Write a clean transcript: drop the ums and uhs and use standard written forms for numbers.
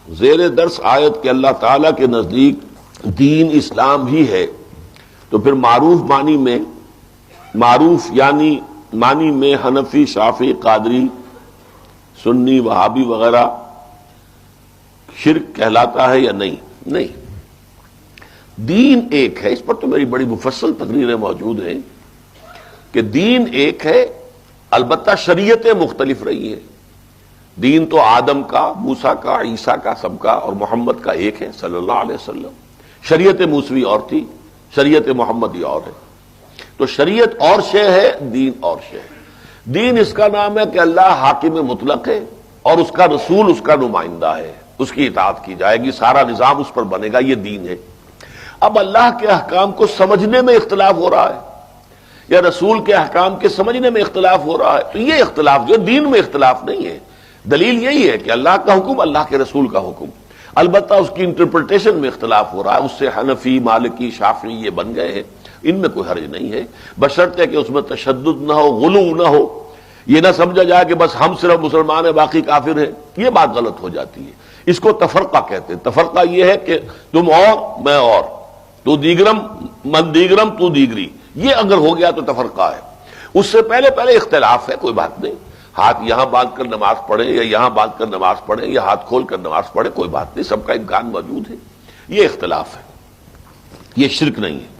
زیر درس آیت کہ اللہ تعالیٰ کے نزدیک دین اسلام ہی ہے، تو پھر معروف معنی میں، معروف یعنی معنی میں حنفی، شافعی، قادری، سنی، وہابی وغیرہ شرک کہلاتا ہے یا نہیں؟ نہیں، دین ایک ہے۔ اس پر تو میری بڑی مفصل تقریریں موجود ہیں کہ دین ایک ہے، البتہ شریعتیں مختلف رہی ہیں۔ دین تو آدم کا، موسیٰ کا، عیسیٰ کا، سب کا، اور محمد کا ایک ہے صلی اللہ علیہ وسلم۔ شریعت موسوی اور تھی، شریعت محمدی اور ہے۔ تو شریعت اور شے ہے، دین اور شے ہے۔ دین اس کا نام ہے کہ اللہ حاکم مطلق ہے اور اس کا رسول اس کا نمائندہ ہے، اس کی اطاعت کی جائے گی، سارا نظام اس پر بنے گا، یہ دین ہے۔ اب اللہ کے احکام کو سمجھنے میں اختلاف ہو رہا ہے یا رسول کے احکام کے سمجھنے میں اختلاف ہو رہا ہے، تو یہ اختلاف جو دین میں اختلاف نہیں ہے۔ دلیل یہی ہے کہ اللہ کا حکم، اللہ کے رسول کا حکم، البتہ اس کی انٹرپریٹیشن میں اختلاف ہو رہا ہے، اس سے حنفی، مالکی، شافعی یہ بن گئے ہیں، ان میں کوئی حرج نہیں ہے، بشرطے کہ اس میں تشدد نہ ہو، غلو نہ ہو، یہ نہ سمجھا جائے کہ بس ہم صرف مسلمان ہیں باقی کافر ہیں، یہ بات غلط ہو جاتی ہے۔ اس کو تفرقہ کہتے ہیں۔ تفرقہ یہ ہے کہ تم اور میں اور، تو دیگرم من دیگرم تو دیگری، یہ اگر ہو گیا تو تفرقہ ہے۔ اس سے پہلے اختلاف ہے، کوئی بات نہیں، ہاتھ یہاں باندھ کر نماز پڑھیں یا یہاں باندھ کر نماز پڑھیں یا ہاتھ کھول کر نماز پڑھیں، کوئی بات نہیں، سب کا امکان موجود ہے۔ یہ اختلاف ہے، یہ شرک نہیں ہے۔